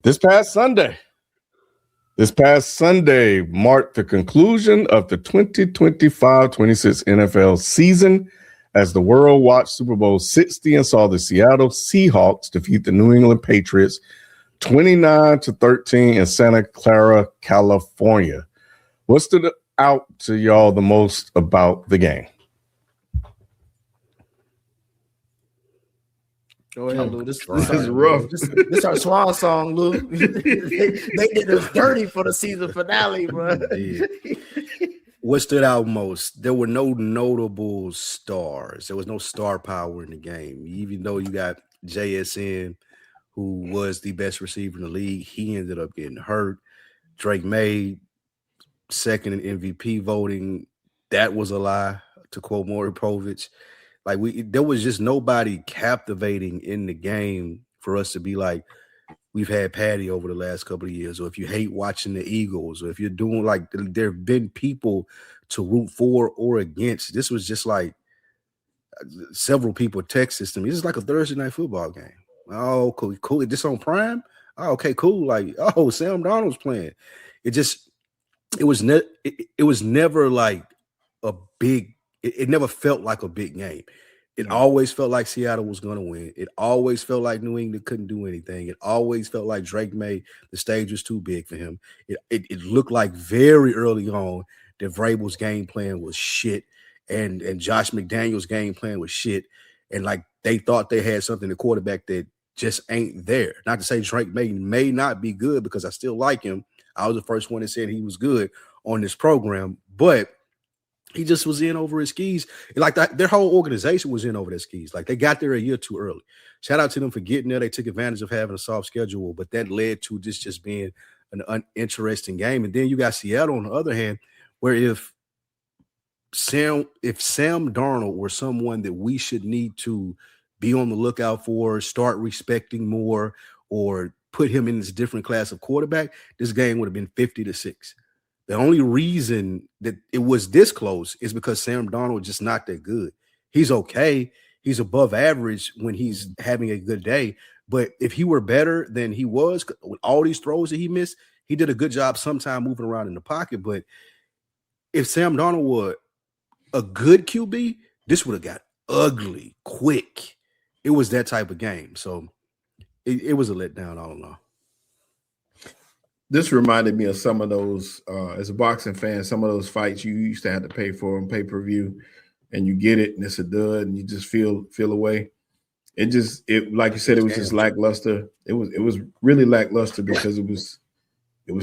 This past Sunday marked the conclusion of the 2025-26 NFL season as the world watched Super Bowl 60 and saw the Seattle Seahawks defeat the New England Patriots 29-13 in Santa Clara, California. What stood out to y'all the most about the game? Go ahead, Lou. This is rough. This our swan song, Lou. they did us dirty for the season finale, bro. What stood out most? There were no notable stars. There was no star power in the game. Even though you got JSN, who was the best receiver in the league, he ended up getting hurt. Drake May, second in MVP voting. That was a lie, to quote Maury Povich. There was just nobody captivating in the game for us to be like, we've had Patty over the last couple of years, or if you hate watching the Eagles, or if you're doing there have been people to root for or against. This was just like several people texted to me. This is like a Thursday night football game. Oh, cool. This on Prime? Oh, okay, cool. Sam Darnold's playing. It was never like a big. It never felt like a big game. It always felt like Seattle was going to win. It always felt like New England couldn't do anything. It always felt like Drake May, the stage was too big for him. It looked like very early on that Vrabel's game plan was shit, and Josh McDaniels' game plan was shit, and they thought they had something at quarterback that just ain't there. Not to say Drake may not be good, because I still like him. I was the first one that said he was good on this program, but he just was in over his skis. Their whole organization was in over their skis. They got there a year too early. Shout out to them for getting there. They took advantage of having a soft schedule, but that led to this just being an uninteresting game. And then you got Seattle on the other hand, where if Sam Darnold were someone that we should need to be on the lookout for, start respecting more, or put him in this different class of quarterback, this game would have been 50-6. The only reason that it was this close is because Sam Darnold just not that good. He's okay. He's above average when he's having a good day. But if he were better than he was with all these throws that he missed, he did a good job sometime moving around in the pocket. But if Sam Darnold were a good QB, this would have got ugly quick. It was that type of game. So it was a letdown all in all. This reminded me of some of those, as a boxing fan, some of those fights you used to have to pay for on pay-per-view, and you get it, and it's a dud, and you just feel away. It like you said, it was just lackluster. It was really lackluster because it was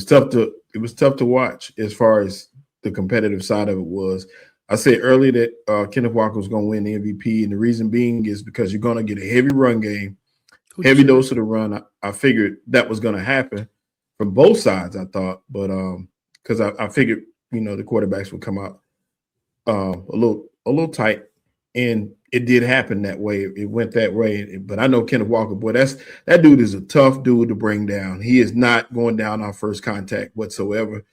tough to watch as far as the competitive side of it was. I said earlier that Kenneth Walker was going to win the MVP, and the reason being is because you're going to get a heavy run game, heavy dose of the run. I figured that was going to happen from both sides, I thought, but because I figured, the quarterbacks would come out a little tight, and it did happen that way. It went that way, but I know Kenneth Walker, boy, that dude is a tough dude to bring down. He is not going down on first contact whatsoever.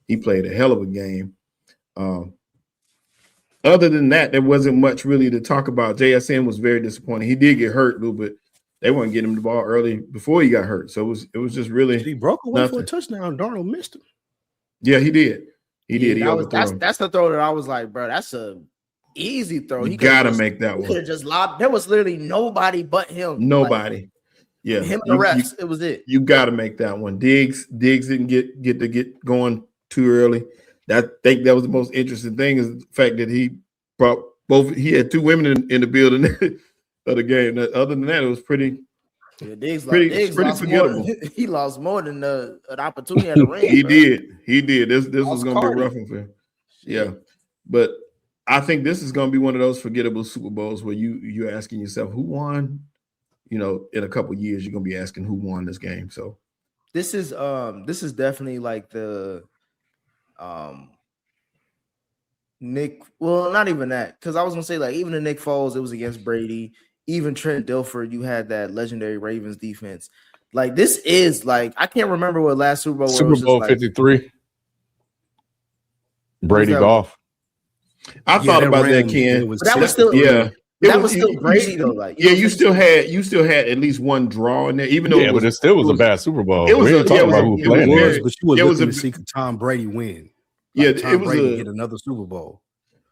He played a hell of a game. Other than that, there wasn't much really to talk about. JSN was very disappointing. He did get hurt a little bit. They weren't getting him the ball early before he got hurt. So it was just really he broke away for a touchdown. Darnold missed him. Yeah, he did. He did. That's the throw that I was like, bro, that's a easy throw. You gotta make that one. Could have just lobbed. There was literally nobody but him. Nobody. Yeah. Him and the refs. It was it. You gotta make that one. Diggs didn't get going too early. I think that was the most interesting thing, is the fact that he brought both. He had two women in the building of the game. Other than that, it was pretty forgettable. He lost more than an opportunity at the ring. He did. This was going to be rough for him. Yeah, but I think this is going to be one of those forgettable Super Bowls where you're asking yourself who won. In a couple of years, you're going to be asking who won this game. So this is definitely like the Nick. Well, not even that, because I was gonna say even the Nick Foles, it was against Brady. Even Trent Dilfer, you had that legendary Ravens defense. This is I can't remember what last Super Bowl was. Super Bowl 53. Brady golf. I thought about that, Ken. That was still That was still Brady though. Like, you still had at least one draw in there, even though but it still was a bad Super Bowl. It was we talking about who playing it, but you were looking to see Tom Brady win. Tom Brady get another Super Bowl.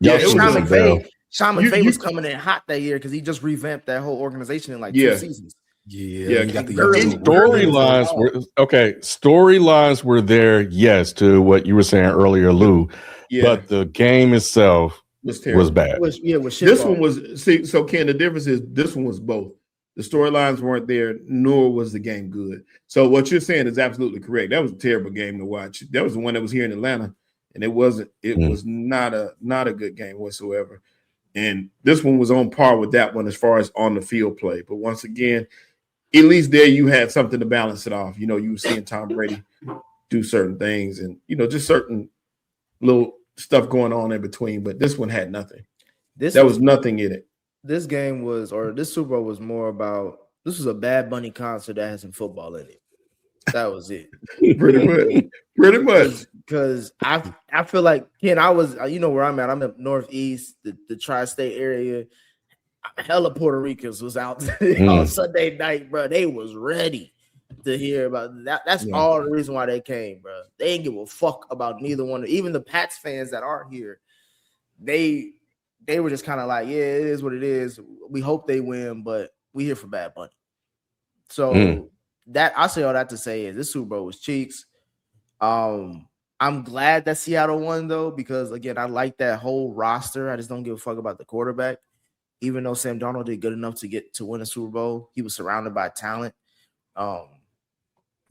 Yeah, Sean McVay was coming in hot that year because he just revamped that whole organization in like 2 seasons. Yeah. You got the storylines were okay. Storylines were there, yes, to what you were saying earlier, Lou. Yeah. But the game itself was bad. This one was so Ken, the difference is this one was both. The storylines weren't there, nor was the game good. So what you're saying is absolutely correct. That was a terrible game to watch. That was the one that was here in Atlanta, and it was not a good game whatsoever. And this one was on par with that one as far as on the field play. But once again, at least there you had something to balance it off. You were seeing Tom Brady do certain things and, just certain little stuff going on in between. But this one had nothing. There was nothing in it. This game was, or this Super Bowl was more about, this was a Bad Bunny concert that has some football in it. That was it. Pretty much. Because I feel like, Ken, I was, where I'm at. I'm up northeast, the tri-state area. Hella Puerto Ricans was out on Sunday night, bro. They was ready to hear about that. That's all the reason why they came, bro. They didn't give a fuck about neither one. Even the Pats fans that are here, they were just kind of like, yeah, it is what it is. We hope they win, but we here for Bad Bunny. So that I say all that to say is this Super Bowl was cheeks. I'm glad that Seattle won though, because again, I like that whole roster. I just don't give a fuck about the quarterback. Even though Sam Darnold did good enough to win a Super Bowl, he was surrounded by talent.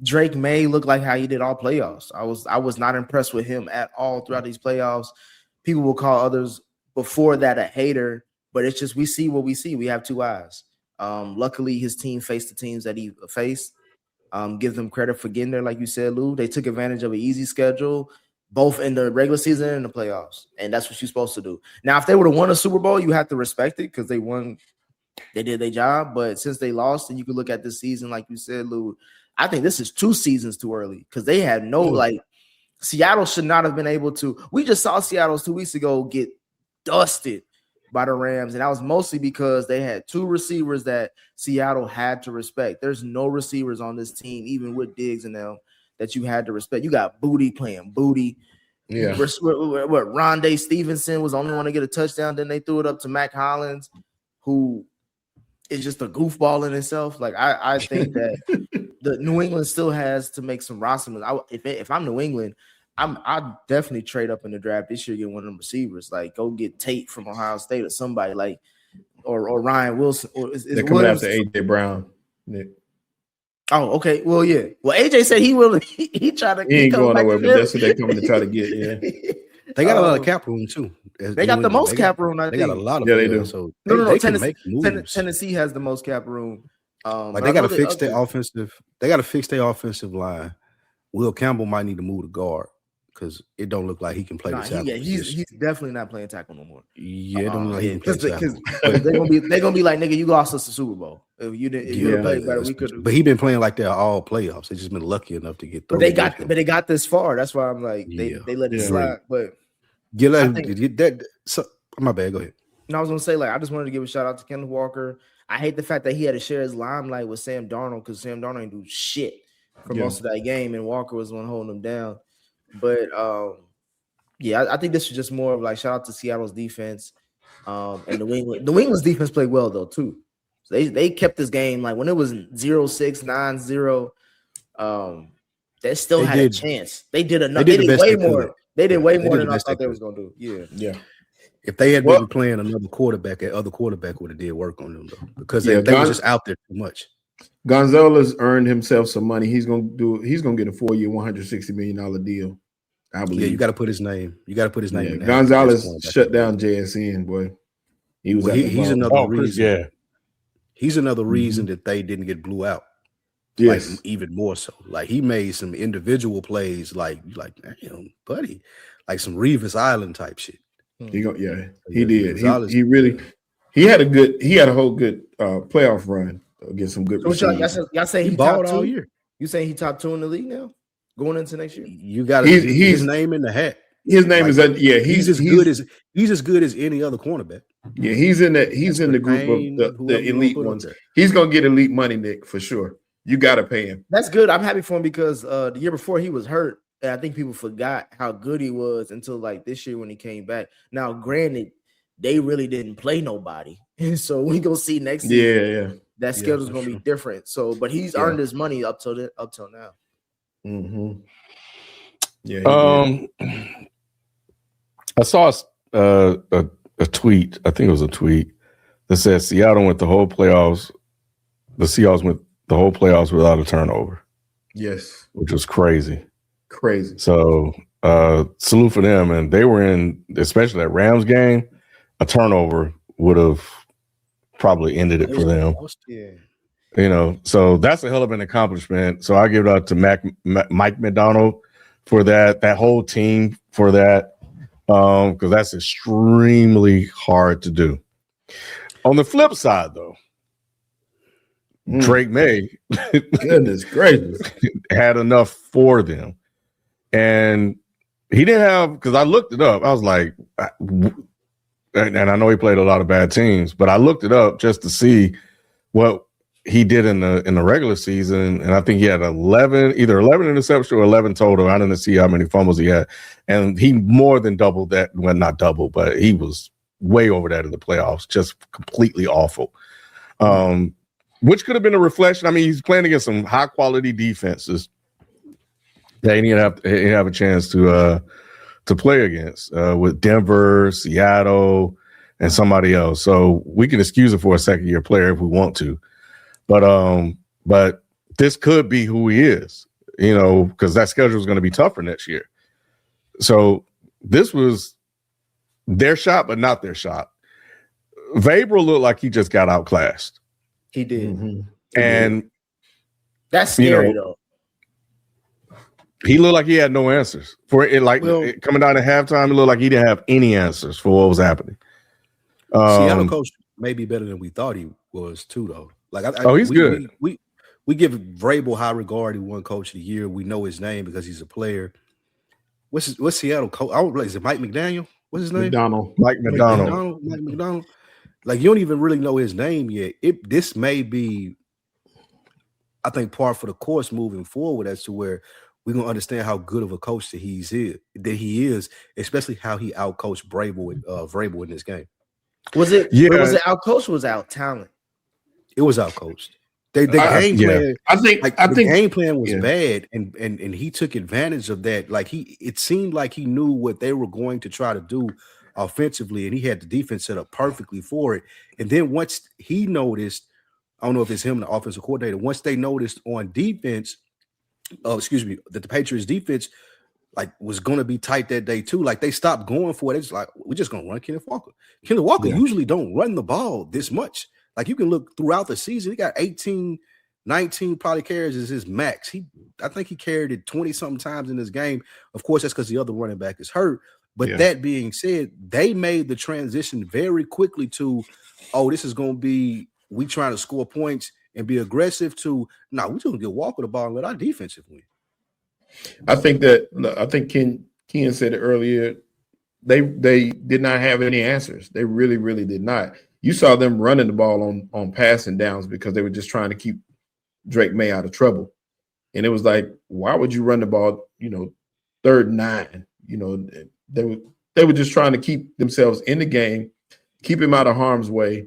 Drake May looked like how he did all playoffs. I was not impressed with him at all throughout these playoffs. People will call others before that a hater, but it's just we see what we see. We have two eyes. Luckily, his team faced the teams that he faced. Give them credit for getting there, like you said, Lou. They took advantage of an easy schedule, both in the regular season and the playoffs, and that's what you're supposed to do. Now, if they would have won a Super Bowl, you have to respect it because they won. They did their job, but since they lost, and you could look at this season, like you said, Lou, I think this is 2 seasons too early because they had Seattle should not have been able to. We just saw Seattle 2 weeks ago get dusted by the Rams, and that was mostly because they had 2 receivers that Seattle had to respect. There's no receivers on this team, even with Diggs and them, that you had to respect. You got Booty playing Booty. Yeah. What Rondé Stevenson was the only one to get a touchdown. Then they threw it up to Mac Hollins, who is just a goofball in itself. Like I think that the New England still has to make some roster moves. If I'm New England, I'd definitely trade up in the draft this year, get one of them receivers. Like go get Tate from Ohio State or somebody like or Ryan Wilson. Or they're coming after AJ Brown, Nick. Oh, okay. Well, yeah. Well, AJ said he will. He tried to. He ain't going nowhere, but that's what they're coming to try to get. Yeah, they got a lot of cap room too. They got the most cap room. I think they got a lot of. Yeah, they do. So no. Tennessee has the most cap room. They got to fix their offensive. They got to fix their offensive line. Will Campbell might need to move to guard because it don't look like he can play the tackle. Yeah, he's definitely not playing tackle no more. Yeah, it don't look like he can play tackle. They're gonna be like, nigga, you lost us the Super Bowl. If you didn't play better, we could. But he been playing like that all playoffs. They just been lucky enough to get through. But they got this far. That's why I'm like they let it slide. But so my bad. Go ahead. No, I was gonna say I just wanted to give a shout out to Kenneth Walker. I hate the fact that he had to share his limelight with Sam Darnold because Sam Darnold didn't do shit for most of that game, and Walker was the one holding him down. But I think this was just more of shout out to Seattle's defense and New England. New England's defense played well though too. So they kept this game when it was 0-6, 9-0. They still had a chance. They did enough. They did way more. They did way more than I thought they was gonna do. Yeah. If they had been playing another quarterback, that other quarterback would have did work on them though, because they were just out there too much. Gonzalez earned himself some money. He's gonna get a 4-year, $160 million deal. I believe. Yeah, you got to put his name. You got to put his name. Yeah, Gonzalez shut down JSN, boy. He's another reason. Yeah, he's another reason that they didn't get blew out. Yes, even more so. He made some individual plays, damn, buddy, some Revis Island type shit. He did. He had a whole good playoff run against some good. So y'all say he balled all year. You saying he top 2 in the league now, going into next year? You got his name in the hat. His name is he's as good as any other cornerback. Yeah, he's in that. He's in the group of the elite ones. He's gonna get elite money, Nick, for sure. You got to pay him. That's good. I'm happy for him because the year before he was hurt, and I think people forgot how good he was until like this year when he came back. Now, granted, they really didn't play nobody, so we gonna see next season. Yeah. That schedule's gonna be different. So, but he's earned his money up till now. Mm-hmm. Yeah. I saw a tweet. I think it was a tweet that said Seattle went the whole playoffs. The Seahawks went the whole playoffs without a turnover. Yes, which was crazy. So salute for them. And they were in, especially that Rams game, a turnover would have probably ended it for them. So that's a hell of an accomplishment. So I give it up to Mike McDonald for that whole team for that, because that's extremely hard to do. On the flip side, though, Drake May, goodness gracious, had enough for them. And he didn't have, because I looked it up. I was like, and I know he played a lot of bad teams, but I looked it up just to see what he did in the regular season. And I think he had either 11 interceptions or 11 total. I didn't see how many fumbles he had. And he more than doubled that. Well, not double, but he was way over that in the playoffs, just completely awful. Which could have been a reflection. I mean, he's playing against some high quality defenses that he didn't have a chance to play against with Denver, Seattle, and somebody else. So we can excuse it for a second year player if we want to, but this could be who he is, because that schedule is going to be tougher next year. So this was their shot, but not their shot. Vrabel looked like he just got outclassed. He did. Mm-hmm. And that's scary though. He looked like he had no answers for it. Coming down at halftime, it looked like he didn't have any answers for what was happening. Seattle coach may be better than we thought he was too, though. He's good. We give Vrabel high regard. He won Coach of the Year. We know his name because he's a player. What's Seattle coach? Is it Mike McDaniel? What's his name? Mike McDonald. Mike McDonald. Like, you don't even really know his name yet. This may be, I think, par for the course moving forward as to where we're gonna understand how good of a coach that he is, especially how he outcoached Vrabel in this game. Was it outcoached or was it out talent? It was outcoached. The game plan. I think the game plan was bad, and he took advantage of that. Like, it seemed like he knew what they were going to try to do offensively, and he had the defense set up perfectly for it. And then once he noticed, I don't know if it's him, the offensive coordinator, once they noticed on defense, that the Patriots defense was going to be tight that day too. Like, they stopped going for it. It's like, we're just going to run Kenneth Walker. Kenneth Walker usually don't run the ball this much. Like, you can look throughout the season, he got 18, 19 probably carries is his max. I think he carried it 20 something times in this game. Of course, that's because the other running back is hurt. But that being said, they made the transition very quickly to, this is going to be, we trying to score points and be aggressive, to, we're just going to get Walker the ball and let our defensive win. I think Ken said it earlier. They did not have any answers. They really, really did not. You saw them running the ball on passing downs because they were just trying to keep Drake May out of trouble. And it was like, why would you run the ball, 3rd and 9? They were just trying to keep themselves in the game, keep him out of harm's way,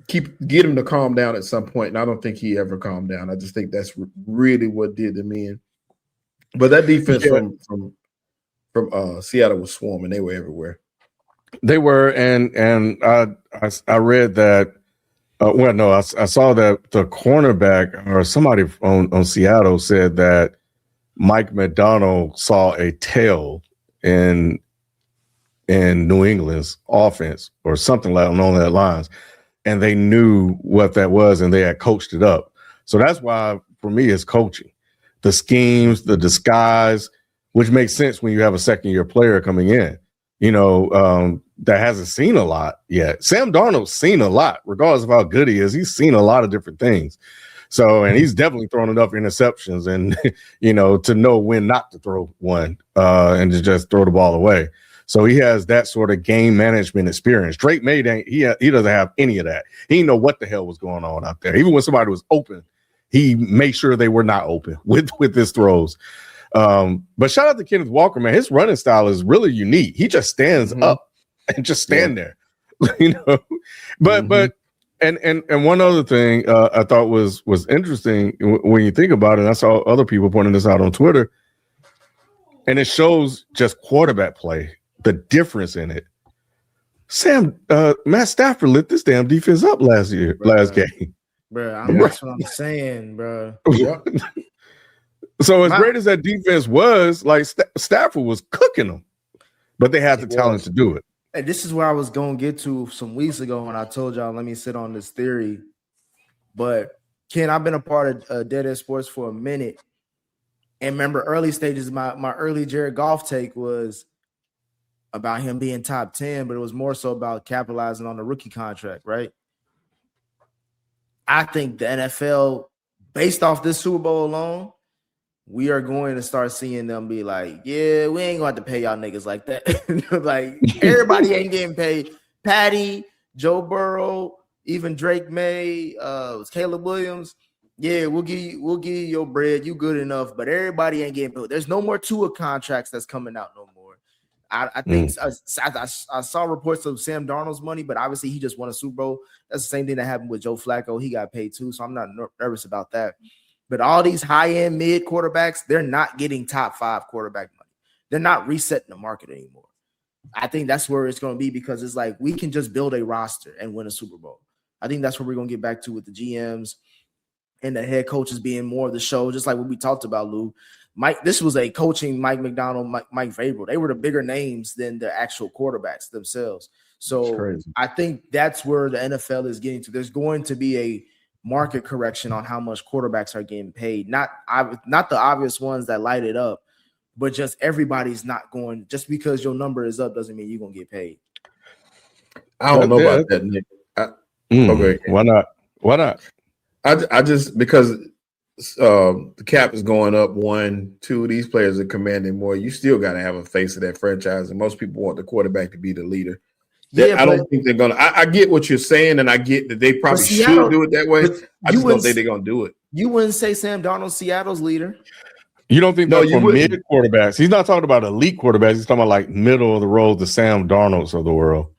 get him to calm down at some point. And I don't think he ever calmed down. I just think that's really what did them in. But that defense from Seattle was swarming. They were everywhere. They were, and I read that. I saw that the cornerback or somebody on Seattle said that Mike McDonald saw a tail in New England's offense or something along that lines, and they knew what that was, and they had coached it up. So that's why, for me, it's coaching. The schemes, the disguise, which makes sense when you have a second-year player coming in, that hasn't seen a lot yet. Sam Darnold's seen a lot, regardless of how good he is. He's seen a lot of different things. So, and he's definitely thrown enough interceptions and, to know when not to throw one and to just throw the ball away. So he has that sort of game management experience. Drake May, he doesn't have any of that. He didn't know what the hell was going on out there. Even when somebody was open, he made sure they were not open with his throws. But shout out to Kenneth Walker, man. His running style is really unique. He just stands up and just stand there, But and one other thing I thought was interesting when you think about it. And I saw other people pointing this out on Twitter, and it shows just quarterback play, the difference in it. Matt Stafford lit this damn defense up last game. Bro, that's what I'm saying, bro. So as great as that defense was, like Stafford was cooking them, but they had the talent to do it. And this is where I was going to get to some weeks ago when I told y'all, let me sit on this theory. But Ken, I've been a part of Dead End Sports for a minute. And remember early stages, my early Jared Goff take was about him being top 10, but it was more so about capitalizing on the rookie contract, right? I think the NFL, based off this Super Bowl alone, we are going to start seeing them be like, yeah, we ain't going to have to pay y'all niggas like that. Like, everybody ain't getting paid. Patty, Joe Burrow, even Drake May, Caleb Williams. Yeah, we'll give you your bread. You good enough, but everybody ain't getting paid. There's no more Tua contracts that's coming out no more. I think I saw reports of Sam Darnold's money, but obviously he just won a Super Bowl. That's the same thing that happened with Joe Flacco. He got paid too, so I'm not nervous about that. But all these high-end mid quarterbacks, they're not getting top 5 quarterback money. They're not resetting the market anymore. I think that's where it's going to be, because it's like we can just build a roster and win a Super Bowl. I think that's where we're going to get back to with the GMs and the head coaches being more of the show, just like what we talked about, Lou. This was a coaching Mike McDonald, Mike Vrabel. They were the bigger names than the actual quarterbacks themselves. So I think that's where the NFL is getting to. There's going to be a market correction on how much quarterbacks are getting paid. Not the obvious ones that light it up, but just everybody's not going. Just because your number is up doesn't mean you're gonna get paid. I don't know about that, Nick. Okay, why not? I just because the cap is going up 1, 2. These players are commanding more. You still got to have a face of that franchise, and most people want the quarterback to be the leader. I don't think they're gonna. I get what you're saying, and I get that they probably should do it that way. I just don't think they're gonna do it. You wouldn't say Sam Darnold's Seattle's leader. You don't think for mid quarterbacks? He's not talking about elite quarterbacks. He's talking about like middle of the road, the Sam Darnolds of the world.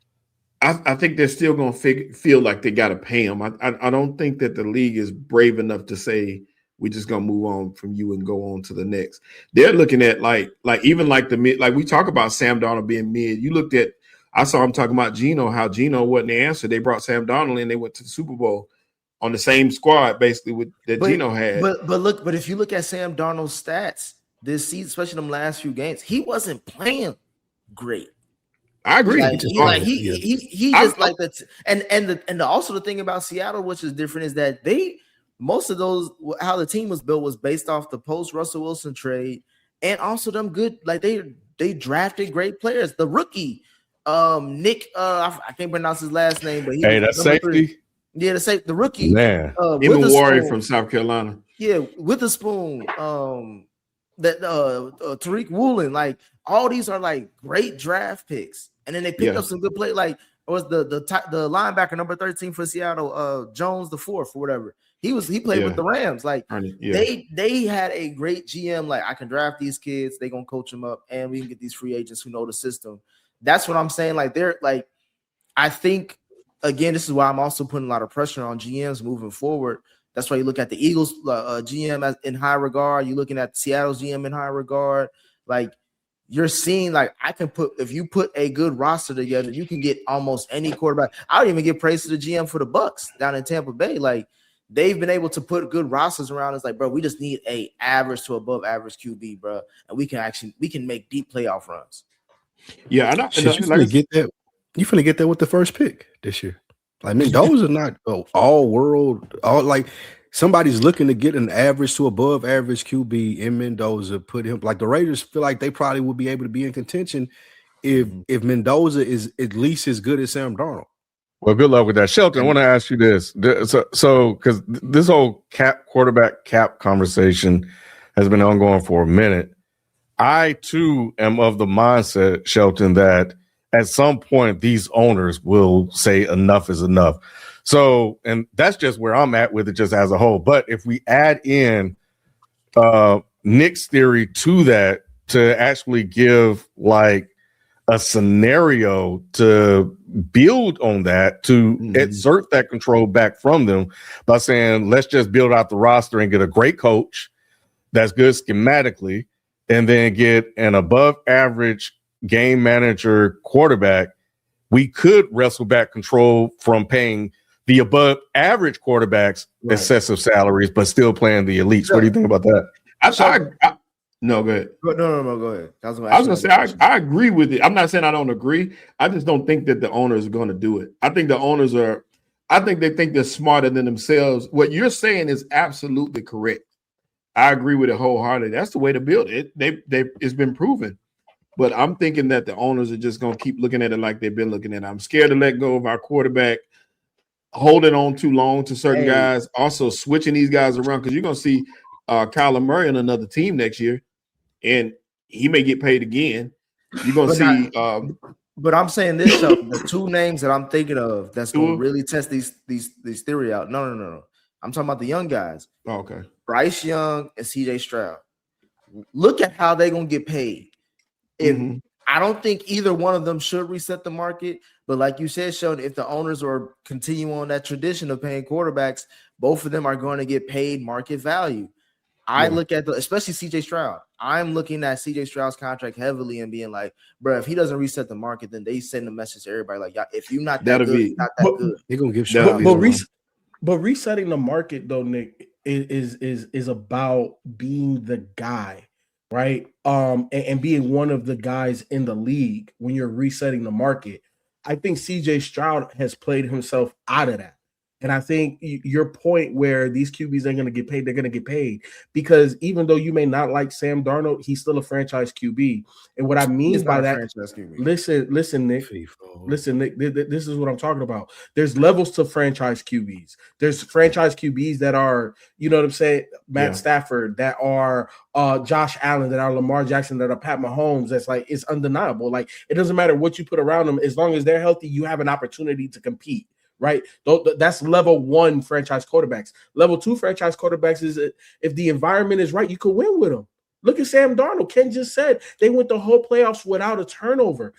I think they're still gonna feel like they got to pay him. I don't think that the league is brave enough to say we're just gonna move on from you and go on to the next. They're looking at like even like the mid. Like we talk about Sam Darnold being mid. You looked at. I saw him talking about Geno, how Geno wasn't the answer. They brought Sam Darnold in. They went to the Super Bowl on the same squad, basically, Geno had. But if you look at Sam Darnold's stats this season, especially them last few games, he wasn't playing great. I agree. Also the thing about Seattle, which is different, is that most of those how the team was built was based off the post Russell Wilson trade, and also them good like they drafted great players. The rookie. Nick, I can't pronounce his last name, but that's safety. 3. Yeah, the rookie, man. Even Warrior from South Carolina. Yeah, with a spoon. Tariq Woolen, like all these are like great draft picks, and then they picked up some good play. Like it was the linebacker number 13 for Seattle, Jones the 4th or whatever. He played with the Rams. Like they had a great GM. Like I can draft these kids, they gonna coach them up, and we can get these free agents who know the system. That's what I'm saying. Like they're like, I think again, this is why I'm also putting a lot of pressure on GMs moving forward. That's why you look at the Eagles GM as in high regard. You're looking at Seattle's GM in high regard. Like you're seeing, like if you put a good roster together, you can get almost any quarterback. I would even give praise to the GM for the Bucks down in Tampa Bay. Like they've been able to put good rosters around. It's like, bro, we just need a average to above average QB, bro, and we can make deep playoff runs. Yeah, I know. You finna get that. You finna get that with the first pick this year. Like Mendoza, not all world. All like somebody's looking to get an average to above average QB in Mendoza. Put him like the Raiders feel like they probably would be able to be in contention if Mendoza is at least as good as Sam Darnold. Well, good luck with that, Shelton. I want to ask you this. So because this whole quarterback cap conversation has been ongoing for a minute. I too am of the mindset, Shelton, that at some point these owners will say enough is enough. So, and that's just where I'm at with it just as a whole. But if we add in Nick's theory to that, to actually give like a scenario to build on that, to exert that control back from them by saying, let's just build out the roster and get a great coach that's good schematically, and then get an above average game manager quarterback, we could wrestle back control from paying the above average quarterbacks excessive salaries, but still playing the elites. What do you think about that? No, go ahead. No, go ahead. I was going to say, I agree with it. I'm not saying I don't agree. I just don't think that the owners are going to do it. I think the owners I think they think they're smarter than themselves. What you're saying is absolutely correct. I agree with it wholeheartedly. That's the way to build it. It's been proven. But I'm thinking that the owners are just going to keep looking at it like they've been looking at it. I'm scared to let go of our quarterback, holding on too long to certain guys, also switching these guys around, because you're going to see Kyler Murray on another team next year, and he may get paid again. You're going to see but I'm saying this, the two names that I'm thinking of that's going to really test these theory out. No. I'm talking about the young guys. Oh, okay. Bryce Young and CJ Stroud. Look at how they're going to get paid. If I don't think either one of them should reset the market, but like you said, Sheldon, if the owners are continue on that tradition of paying quarterbacks, both of them are going to get paid market value. I look at especially CJ Stroud. I'm looking at CJ Stroud's contract heavily and being like, bro, if he doesn't reset the market, then they send a message to everybody like, yeah, if you're not that good, not that good. They're gonna give Stroud. But resetting the market though, Nick, is about being the guy, right? And being one of the guys in the league when you're resetting the market. I think CJ Stroud has played himself out of that. And I think your point where these QBs ain't going to get paid, they're going to get paid, because even though you may not like Sam Darnold, he's still a franchise QB. And what I mean by that, listen, Nick, this is what I'm talking about. There's levels to franchise QBs. There's franchise QBs that are, you know what I'm saying, Matt Stafford, that are Josh Allen, that are Lamar Jackson, that are Pat Mahomes. That's like, it's undeniable. Like, it doesn't matter what you put around them. As long as they're healthy, you have an opportunity to compete. Right, that's level one franchise quarterbacks. Level two franchise quarterbacks is if the environment is right, you can win with them. Look at Sam Darnold. Ken just said they went the whole playoffs without a turnover.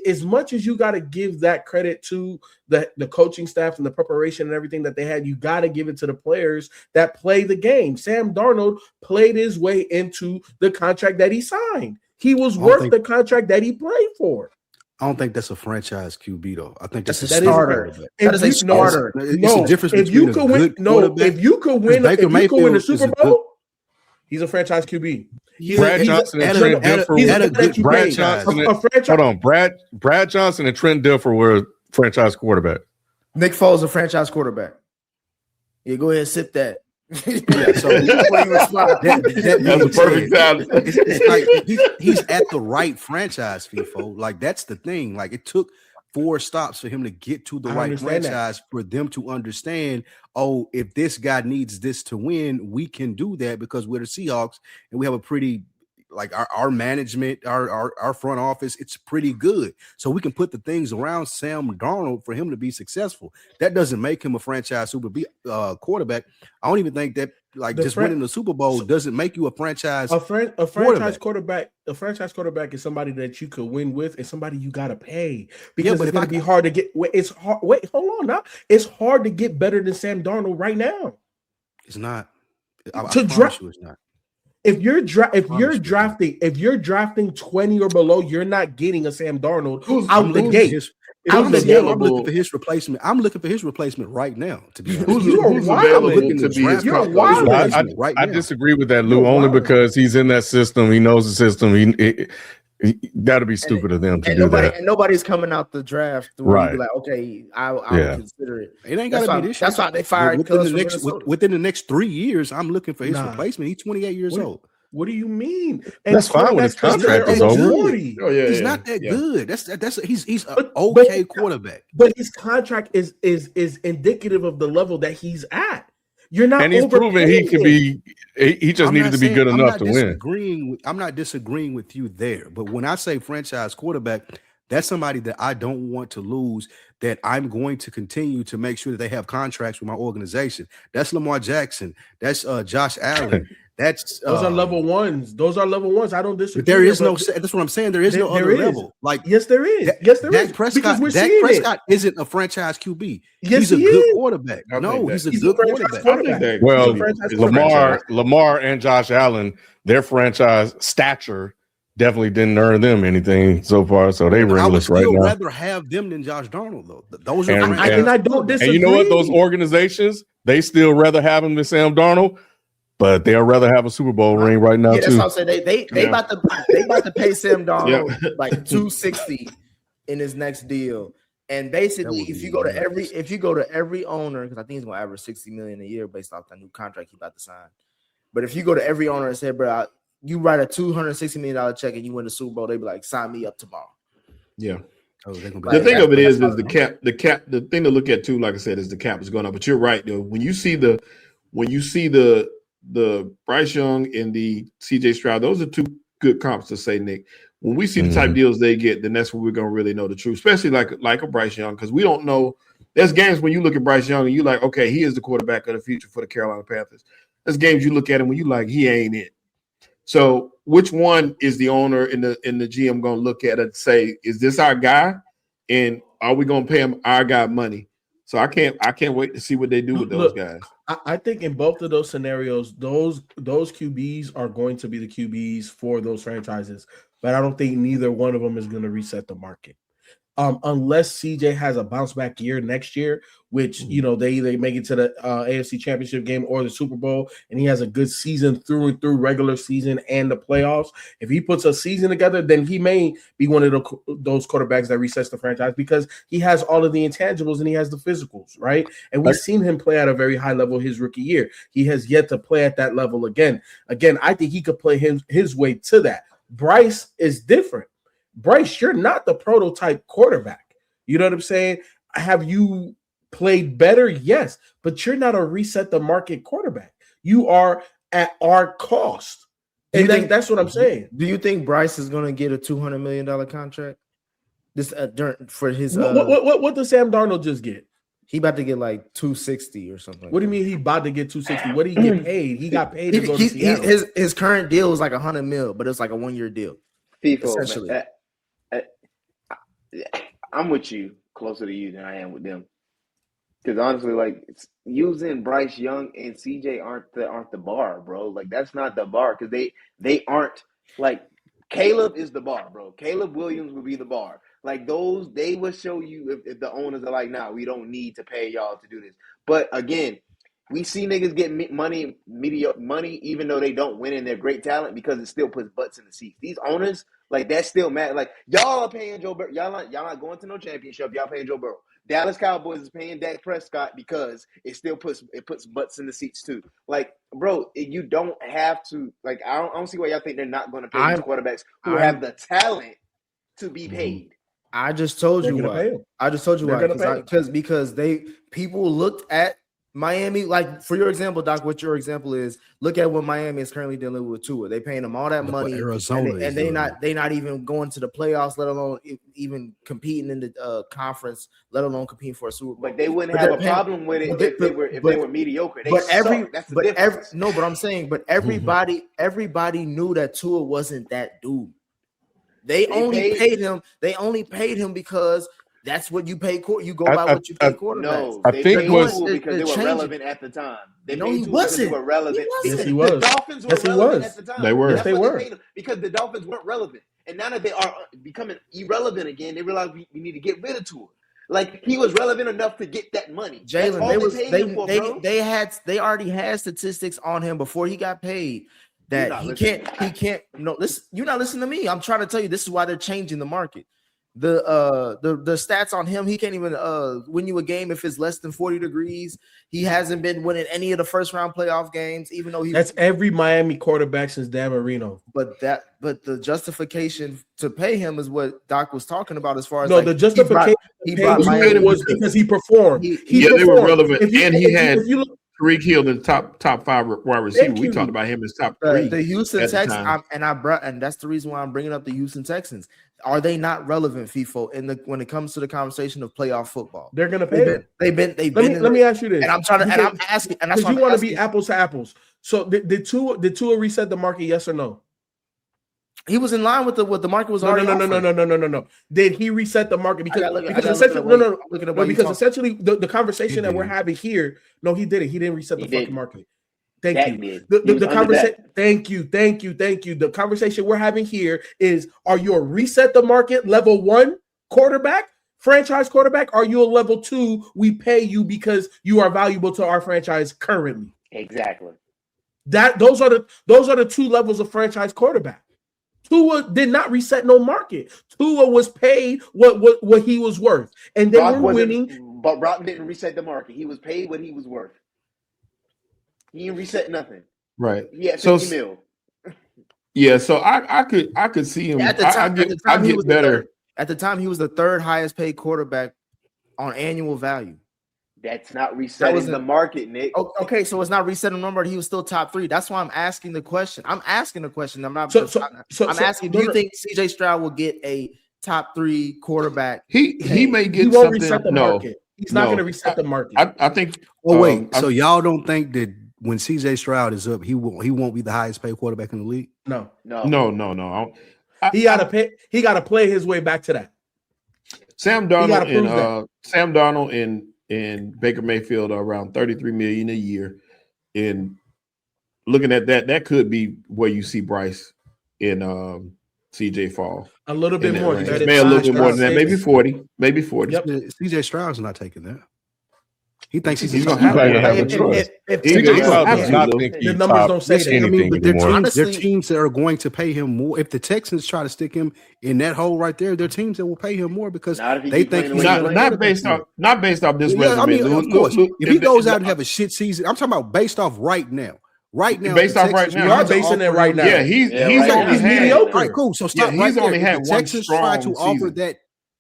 As much as you got to give that credit to the coaching staff and the preparation and everything that they had, you got to give it to the players that play the game. Sam Darnold played his way into the contract that he signed. He was worth the contract that he played for. I don't think that's a franchise QB though. I think that's a starter. That is a starter. It's a difference between a good quarterback. If you could win the Super Bowl, he's a franchise QB. Brad Johnson and Trent Dilfer were franchise quarterback. Nick Foles a franchise quarterback. Yeah, go ahead and sip that. So that's the perfect time. It's like he's at the right franchise, FIFO. Like, that's the thing. Like, it took 4 stops for him to get to the right franchise for them to understand, oh, if this guy needs this to win, we can do that because we're the Seahawks and we have a pretty, like, our management, our front office, it's pretty good. So we can put the things around Sam Darnold for him to be successful. That doesn't make him a franchise quarterback. I don't even think that, like, just winning the Super Bowl doesn't make you a franchise franchise quarterback. A franchise quarterback is somebody that you could win with and somebody you got to pay, because it's going to be hard to get. It's hard. Wait, hold on now. It's hard to get better than Sam Darnold right now. It's not. I promise you it's not. If you're drafting 20 or below, you're not getting a Sam Darnold out the gate. I'm looking for his replacement. I'm looking for his replacement right now. To be honest, I disagree with that, Lou, only because he's in that system. He knows the system. That'd be stupid of them to do that. And nobody's coming out the draft. Right. Be like, okay, I'll consider it. It ain't got to be this year. That's why they fired within the next 3 years. I'm looking for his replacement. He's 28 years old. What do you mean? And that's fine when his contract is over. He's not that good. He's an okay quarterback. But his contract is indicative of the level that he's at. You're not, and he's proven he can be. He just I'm needed not to be saying- good I'm enough not to win. I'm not disagreeing with you there, but when I say franchise quarterback, that's somebody that I don't want to lose, that I'm going to continue to make sure that they have contracts with my organization. That's Lamar Jackson. That's Josh Allen. That's those are level ones. Those are level ones. I don't disagree. But there is no. That's what I'm saying. There is no other level. Like yes, there is. Yes, there is. Prescott, Because we're Dak seeing Prescott isn't a franchise QB. Yes, he's a he good is. quarterback. No, he's a good franchise quarterback. Well, franchise Lamar and Josh Allen, their franchise stature definitely didn't earn them anything so far, so they ringless right now. I would still rather have them than Josh Darnold, though. Those are and I don't disagree. And you know what? Those organizations, they still rather have him than Sam Darnold, but they'll rather have a Super Bowl ring right now, that's too. what I'm saying. They about to pay Sam Darnold like $260 in his next deal. And basically, if you go to every owner, because I think he's gonna average $60 million a year based off the new contract he's about to sign. But if you go to every owner and say, bro, you write a $260 million check and you win the Super Bowl, they be like, sign me up tomorrow. Yeah. Oh, the thing of it is the cap. The thing to look at too, like I said, is the cap is going up. But you're right, though. When you see the Bryce Young and the CJ Stroud, those are two good comps to say, Nick. When we see the type deals they get, then that's when we're gonna really know the truth, especially like a Bryce Young, because we don't know. There's games when you look at Bryce Young and you're like, okay, he is the quarterback of the future for the Carolina Panthers. There's games you look at him when you like, he ain't it. So which one is the owner and the GM gonna look at and say, is this our guy? And are we gonna pay him our guy money? So I can't wait to see what they do with those guys. I think in both of those scenarios, those QBs are going to be the QBs for those franchises, but I don't think neither one of them is going to reset the market. Unless CJ has a bounce back year next year, which they make it to the AFC Championship game or the Super Bowl, and he has a good season through and through, regular season and the playoffs. If he puts a season together, then he may be one of those quarterbacks that resets the franchise because he has all of the intangibles and he has the physicals, right? And we've seen him play at a very high level his rookie year. He has yet to play at that level again. I think he could play his way to that. Bryce is different. Bryce, you're not the prototype quarterback. You know what I'm saying? Have you played better? Yes, but you're not a reset the market quarterback. You are at our cost. And that's what I'm saying. Do you think Bryce is going to get a $200 million contract? This for his what does Sam Darnold just get? He about to get like 260 or something. What do you mean he about to get 260? What did he get paid? He got paid to go to Seattle. His current deal was like $100 million, but it's like a 1-year deal. Essentially. I'm with you, closer to you than I am with them. Because honestly, like using Bryce Young and CJ aren't the bar, bro. Like that's not the bar because they aren't like Caleb is the bar, bro. Caleb Williams will be the bar. Like those, they will show you if the owners are like, nah, we don't need to pay y'all to do this. But again, we see niggas get money, even though they don't win and they're great talent because it still puts butts in the seats. These owners, like that still matter. Like y'all are paying Joe Burrow. Y'all not going to no championship. Y'all paying Joe Burrow. Dallas Cowboys is paying Dak Prescott because it still puts butts in the seats too. Like, bro, you don't have to. Like, I don't see why y'all think they're not going to pay these quarterbacks who have the talent to be paid. I just told you why. Because people looked at Miami, like for your example, Doc, what your example is, look at what Miami is currently dealing with Tua. They paying them all that money, and they not even going to the playoffs, let alone even competing in the conference, let alone competing for a Super Bowl. But they wouldn't have a problem with it if they were mediocre. But I'm saying, but everybody knew that Tua wasn't that dude. They only paid him because that's what you pay. You go by what you pay quarterbacks. No, they paid because they were relevant at the time. They paid because they were relevant. Yes, he was. The Dolphins were relevant at the time. They were. Yes, they were. Because the Dolphins weren't relevant, and now that they are becoming irrelevant again, they realize we need to get rid of Tua. Like he was relevant enough to get that money. Jalen, they already had statistics on him before he got paid. That he can't. No, listen. You're not listening to me. I'm trying to tell you. This is why they're changing the market. The stats on him. He can't even win you a game if it's less than 40 degrees. He hasn't been winning any of the first round playoff games, even though that's every Miami quarterback since Dan Marino. But the justification to pay him is what Doc was talking about as far as the justification he brought Miami was because he performed. They were relevant, and he had Tyreek Hill in the top 5 wide receiver. We talked about him as top 3. The Houston at the Texans, time. and that's the reason why I'm bringing up the Houston Texans. Are they not relevant, FIFO, when it comes to the conversation of playoff football? They're gonna pay. Let me ask you this. And I'm trying to, and I'm asking, and that's why you want to be apples to apples. So did Tua reset the market? Yes or no? He was in line with what the market was already. No. Did he reset the market? Because essentially the conversation that we're having here, no, he didn't. He didn't reset the fucking market. Thank you. The conversation. Thank you. The conversation we're having here is: are you a reset the market level 1 quarterback, franchise quarterback? Are you a level 2? We pay you because you are valuable to our franchise currently. Exactly. Those are the 2 levels of franchise quarterback. Tua did not reset no market. Tua was paid what he was worth, and they were winning. But Brock didn't reset the market. He was paid what he was worth. He didn't reset nothing. Right. He had 50 mil. Yeah, so I could see him. At the time, I get better. At the time, he was the 3rd highest paid quarterback on annual value. That's not resetting the market, Nick. Okay, so it's not resetting the number. He was still top 3. That's why I'm asking the question. I'm asking the question. I'm not. I'm asking. Do you think CJ Stroud will get a top 3 quarterback? He may get he won't something. Reset the market. He's not going to reset the market. I think. Oh wait, so y'all don't think that when CJ Stroud is up, he won't be the highest paid quarterback in the league? No. He got to pay. He got to play his way back to that. Sam Darnold and Baker Mayfield are around $33 million a year. And looking at that could be where you see Bryce and CJ fall. A little bit more. Maybe a little bit more than that. Maybe 40. Yep. CJ Stroud's not taking that. He thinks he's going to have a choice. The numbers don't say that. I mean, but there are teams that are going to pay him more. If the Texans try to stick him in that hole right there, there are teams that will pay him more because they think he's not based off this resume. I mean, of course, if he goes out and have a shit season, I'm talking about based off right now. Right now, based off right now, we are basing it right now. Yeah, he's only had mediocre. All right, cool. So stop. He's only had one strong season.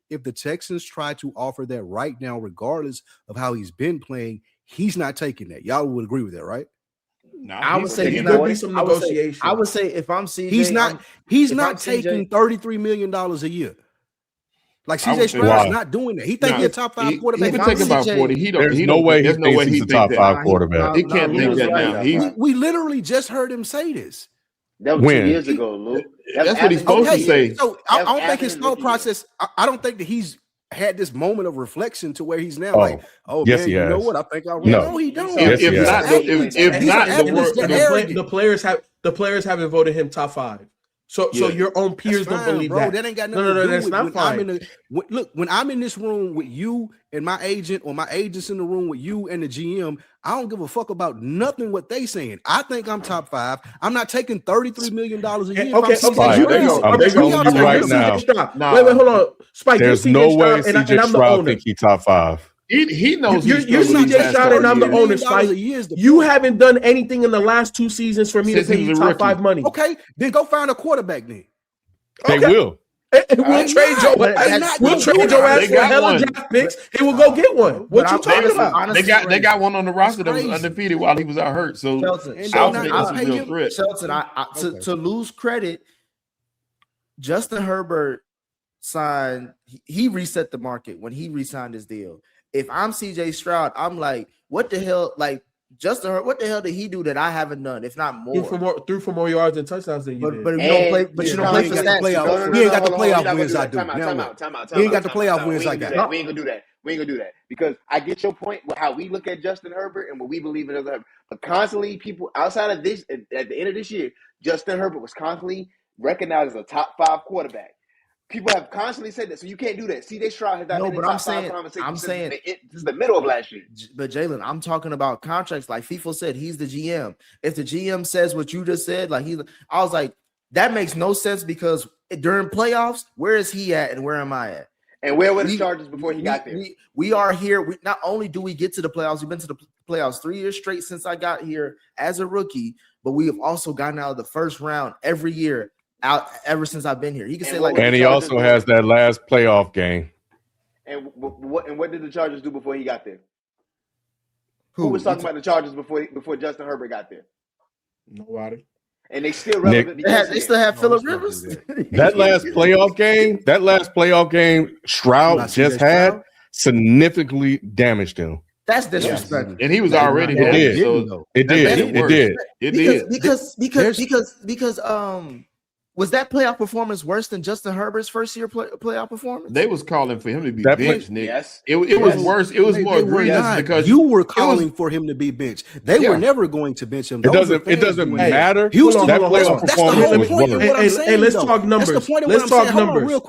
If the Texans try to offer that right now, regardless of how he's been playing, he's not taking that. Y'all would agree with that, right? No, I would say there could be some negotiation. I would say if I'm CJ, he's not taking $33 million a year. Like CJ Stroud's not doing that. He think he's a top 5 quarterback. He could take about 40. There's no way he's a top 5 quarterback. He can't think that now. We literally just heard him say this. That was 2 years ago, Luke. That's what he's supposed to say. So I don't think his thought process. I don't think that he's had this moment of reflection to where he's now like, oh yes, man, you know what? I think I no, he don't. The players haven't voted him top 5. So your own peers don't believe bro. that. That ain't got nothing to do that's with not when fine. Look, when I'm in this room with you and my agent, or my agent's in the room with you and the GM, I don't give a fuck about nothing what they saying. I think I'm top 5. I'm not taking $33 million a year. Okay, I'm right now. Wait, hold on, Spike. There's no way CJ Stroud think he's top 5. He knows you're CJ Stroud and I'm the owner, Spike. You haven't done anything in the last 2 seasons for me to pay you top 5 money. Okay, then go find a quarterback then. They will. We'll trade your ass for hella draft picks. He will go get one. What you talking about? Honestly, they got one on the roster that was undefeated while he was out hurt. So Shelton, to lose credit, Justin Herbert signed. He reset the market when he re-signed his deal. If I'm CJ Stroud, I'm like, what the hell? Like Justin Herbert, what the hell did he do that I haven't done, if not more? Threw for more yards and touctouchdowns than you did. But you don't play for stats. He ain't got the playoff wins I do. He ain't got the playoff wins I got. We ain't gonna do that because I get your point with how we look at Justin Herbert and what we believe in Justin Herbert. But constantly, people outside of this, at the end of this year, Justin Herbert was constantly recognized as a top 5 quarterback. People have constantly said that, so you can't do that. CJ Stroud has not been in the top 5 conversation since the middle of last year. But Jalen, I'm talking about contracts. Like FIFO said, he's the GM. If the GM says what you just said, I was like, that makes no sense because during playoffs, where is he at and where am I at? And where were the Chargers before he got there? We are here. Not only do we get to the playoffs, we've been to the playoffs 3 years straight since I got here as a rookie, but we have also gotten out of the first round every year. Out ever since I've been here. He can say like, and he also has that last playoff game. And what did the Chargers do before he got there? Who was talking about the Chargers before Justin Herbert got there? Nobody. And they still relevant because They still have Phillip let's not Rivers. do That last playoff game, Stroud Not just CJ had Stroud? significantly damaged him. That's disrespectful. And he was Like, already no, there. it So didn't, though. It that did. made It worse. did. It did. Because was that playoff performance worse than Justin Herbert's first year playoff performance? They was calling for him to be That benched, Nick. Yes. It was worse. It was more They were egregious not. because you were calling for him to be benched. They Yeah. were never going to bench him. It Those doesn't. are It fans doesn't doing that. matter. Houston, That that's playoff the performance whole was point of worse. what I'm saying. Hey, let's though. talk numbers. That's the point of Let's what I'm talk saying. Hold on, numbers. real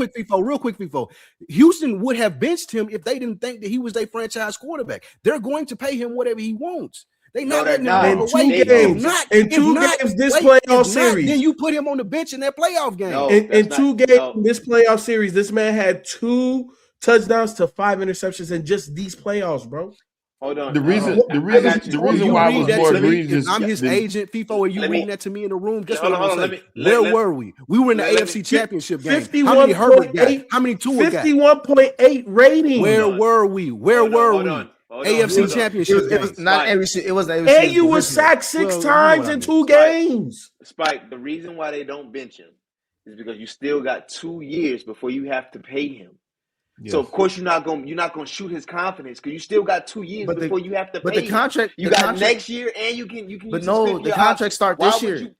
quick, FIFO. Houston would have benched him if they didn't think that he was their franchise quarterback. They're going to pay him whatever he wants. They not they're letting not. him In walk two away. games, in two games this playoff series. Then you put him on the bench in that playoff game. No. In that's two not- games no. in this playoff series, this man had 2 touchdowns to 5 interceptions in just these playoffs, bro. Hold on. the reason I got you. why it was more to me, egregious. I'm his than- agent, FIFO, and you Let me- reading that to me in the room. Guess Hold what on, I'm hold on, saying? let me- Where were we? We were in the let me- AFC Championship game. How many Herbert got? 51.8 How many Tua got? 51.8 rating. Where were we? Where Hold on, were hold we? on, hold on, AFC hold on. Championship It was game. not every shit. It was every And you was sacked 6 Well, you know times what I in mean. 2 games. Spike, the reason why they don't bench him is because you still got 2 years before you have to pay him. So of course you're not gonna shoot his confidence because you still got 2 years But before you have to pay But the him. contract, You the got contract, next year and you can but use no, his the fifth-year contract option. start Why this would year. you-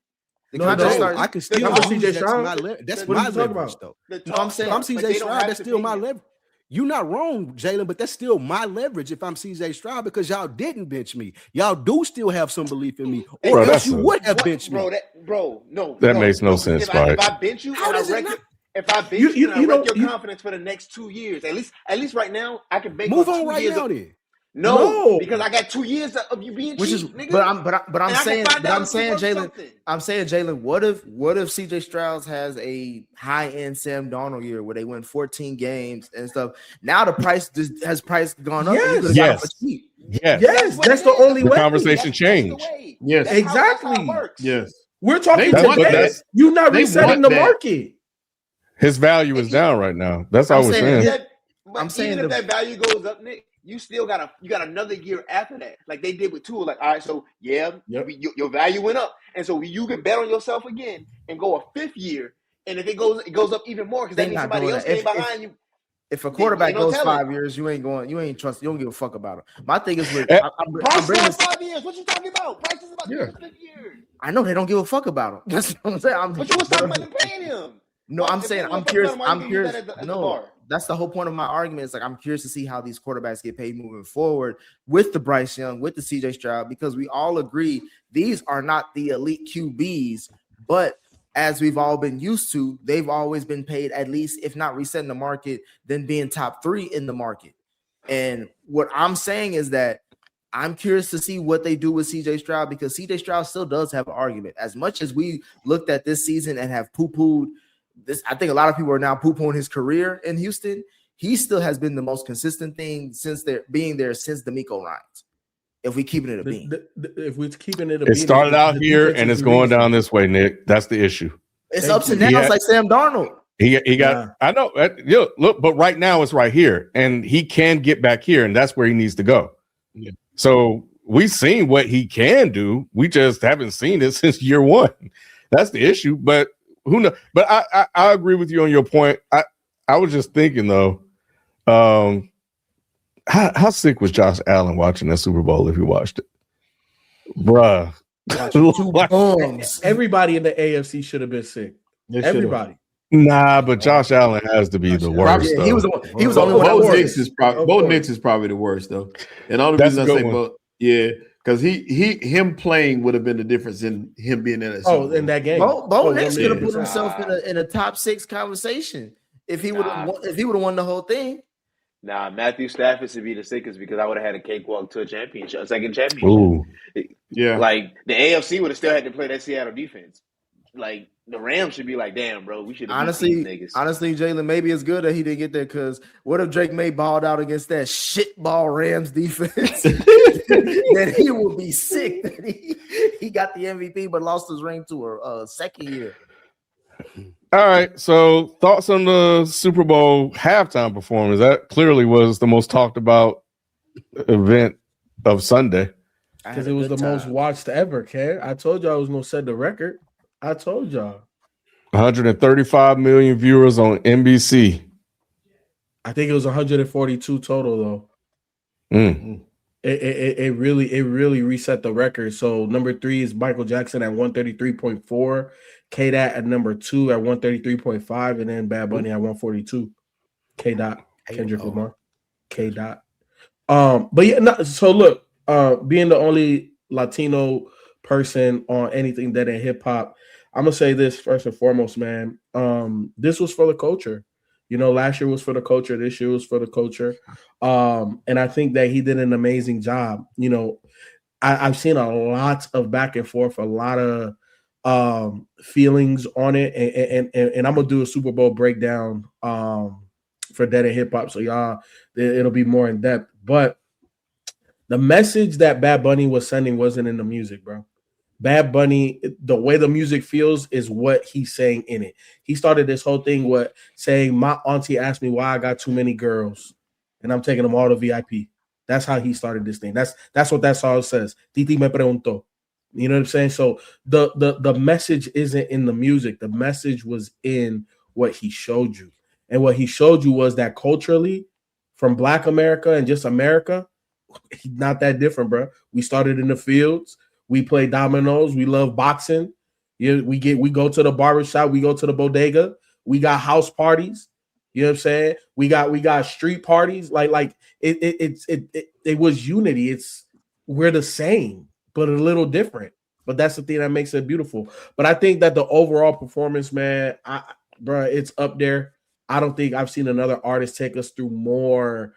The No, contract no, starts. I can still How much use CJ that to Stroud? my that's What my are you talking leverage, about? though. The No, I'm saying- If I'm but CJ they don't Stroud, have that's to still pay my him. leverage. You're not wrong, Jalen, but that's still my leverage if I'm CJ Stroud because y'all didn't bench me. Y'all do still have some belief in me, or Bro, else that's you a- would have What- benched me. No. That makes no 'cause sense, If I Spike. bench you How and I does it wreck not? your, if I bench You- you, and I you wreck know- your confidence for the next 2 years, at least right now I can bank Move on on 2 right years now, of, then. No. because I got 2 years of you being Which cheap, is, nigga. but I'm And I can saying, find but out I'm if you saying, worth Jalen, something. Jalen, what if CJ Stroud has a high end Sam Darnold year where they win 14 games and stuff? Now the price has gone up. And you could've got him Yes. for cheap. Yes. Yes, what that's it the is. only The way. conversation That's the changed. way. Yes. That's how it Exactly. works. Yes. We're talking They want today. that. You're not They resetting want the that. market. His value is down right now. That's all I'm we're saying saying. I'm saying even if the- that value goes up, Nick, you still got another year after that, like they did with Tua. Like, all right, so Yep. your value went up, and so you can bet on yourself again and go a 5th year, and if it goes up even more because They that means not somebody doing else that. came behind you. If a quarterback ain't no goes telling. 5 years, you ain't trust. You don't give a fuck about him. My thing is with Eh, I'm Bryce bringing got this. 5 years. What you talking about? Bryce is about to Yeah. get his 5th year. I know they don't give a fuck about him. That's what I'm saying. But you was talking about them paying him. No, I'm If saying they I'm want to curious. fuck about him, I'm why you use curious. that as the No, bar? that's the whole point of my argument. It's like I'm curious to see how these quarterbacks get paid moving forward with the Bryce Young, with the CJ Stroud, because we all agree these are not the elite QBs, but as we've all been used to, they've always been paid at least, if not resetting the market, then being top 3 in the market. And what I'm saying is that I'm curious to see what they do with CJ Stroud because CJ Stroud still does have an argument. As much as we looked at this season and have poo-pooed this, I think a lot of people are now poo-pooing his career in Houston. He still has been the most consistent thing since being there since D'Amico Ryans. If we keeping it a bean, If we're keeping it a It bean, started the out here defense and is it's going reason. down this way, Nick. That's the issue. it's Thank ups and you. downs Yeah. like Sam Darnold. He got. Nah. I know. Look, but right now it's right here, and he can get back here, and that's where he needs to go. Yeah. So we've seen what he can do. We just haven't seen it since year 1. That's the issue. But who knows? But I agree with you on your point. I was just thinking though, how sick was Josh Allen watching that Super Bowl if he watched it, bruh? Everybody in the AFC should have been sick. They should've. Everybody. Nah, but Josh Allen has to be the worst. Yeah, though. he was the only one. Bo that was Nix is probably Of Bo course. Nix is probably the worst though. And the only That's reason a I good say one. Bo, yeah, because him playing would have been the difference in him being in that. Oh, Super Bowl. in that game. Bo Nix could have put 100%. himself in a top 6 conversation if he would have won the whole thing. Nah, Matthew Stafford should be the sickest because I would have had a cakewalk to a second championship. Ooh, Yeah, Like the AFC would have still had to play that Seattle defense. Like the Rams should be like, damn, bro, we should have Honestly, niggas. Jalen, maybe it's good that he didn't get there because what if Drake May balled out against that shitball Rams defense? Then he would be sick that he got the MVP but lost his ring to a second year. all right. So thoughts on the Super Bowl halftime performance? That clearly was the most talked about event of Sunday. Because it was the most watched ever, Ken. I told y'all I was gonna set the record. I told y'all. 135 million viewers on NBC. I think it was 142 total though. It really reset the record. So number 3 is Michael Jackson at 133.4, K-Dot at number 2 at 133.5, and then Bad Bunny at 142. K-Dot, Kendrick Lamar. K-Dot. But yeah, so look, being the only Latino person on anything that in hip hop, I'm gonna say this first and foremost, man. This was for the culture. You know, last year was for the culture. This year was for the culture. And I think that he did an amazing job. You know, I've seen a lot of back and forth, a lot of feelings on it, and I'm gonna do a Super Bowl breakdown for Dead and Hip Hop, so y'all, it'll be more in depth. But the message that Bad Bunny was sending wasn't in the music, bro. Bad Bunny, the way the music feels is what he's saying in it. He started this whole thing with saying, my auntie asked me why I got too many girls, and I'm taking them all to VIP. That's how he started this thing. That's what that song says. Titi me preguntó. You know what I'm saying? So the message isn't in the music. The message was in what he showed you. And what he showed you was that culturally, from Black America and just America, not that different, bro. We started in the fields. We play dominoes. We love boxing. Yeah, we go to the barbershop. We go to the bodega. We got house parties. You know what I'm saying? We got street parties. Like it was unity. We're the same, but a little different. But that's the thing that makes it beautiful. But I think that the overall performance, man, bro, it's up there. I don't think I've seen another artist take us through more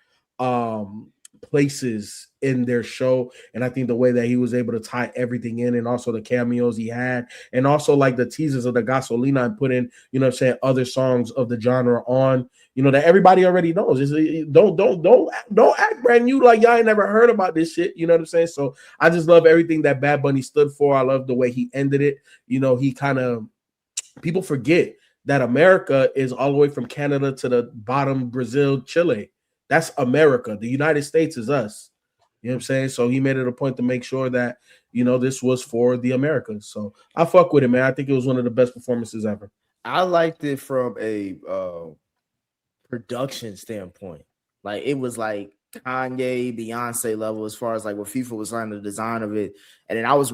places in their show, and I think the way that he was able to tie everything in, and also the cameos he had, and also like the teasers of the Gasolina and put in, you know what I'm saying, other songs of the genre on, you know, that everybody already knows. Don't act brand new like y'all ain't never heard about this shit, you know what I'm saying? So I just love everything that Bad Bunny stood for. I love the way he ended it. You know, he kind of, people forget that America is all the way from Canada to the bottom, Brazil, Chile. That's America. The United States is us. You know what I'm saying? So he made it a point to make sure that, you know, this was for the Americans. So I fuck with it, man. I think it was one of the best performances ever. I liked it from a production standpoint. Like, it was like Kanye, Beyonce level as far as like what FIFA was on the design of it. And then I was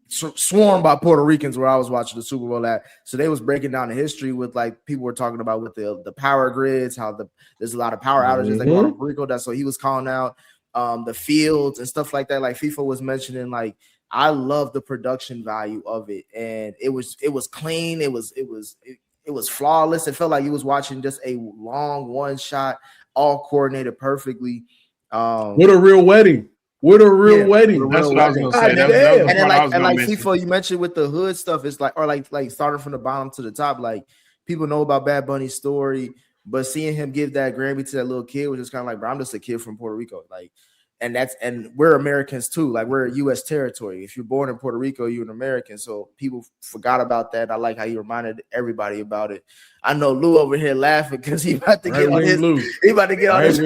swarmed by Puerto Ricans where I was watching the Super Bowl at. So they was breaking down the history with, like, people were talking about with the power grids, how there's a lot of power outages that go on in Puerto Rico. That's what he was calling out, the fields and stuff like that. Like FIFA was mentioning, like, I love the production value of it, and it was clean. It was flawless. It felt like you was watching just a long one shot, all coordinated perfectly. What a real wedding. What a real wedding. That's what I was gonna say. That and then like FIFA, you mentioned with the hood stuff, it's like, or like starting from the bottom to the top, like, people know about Bad Bunny's story, but seeing him give that Grammy to that little kid was just kind of like, bro, I'm just a kid from Puerto Rico. Like, and we're Americans too. Like, we're U.S. territory. If you're born in Puerto Rico, you're an American. So people forgot about that. I like how he reminded everybody about it. I know Lou over here laughing because he about to get on his. He about to get on his.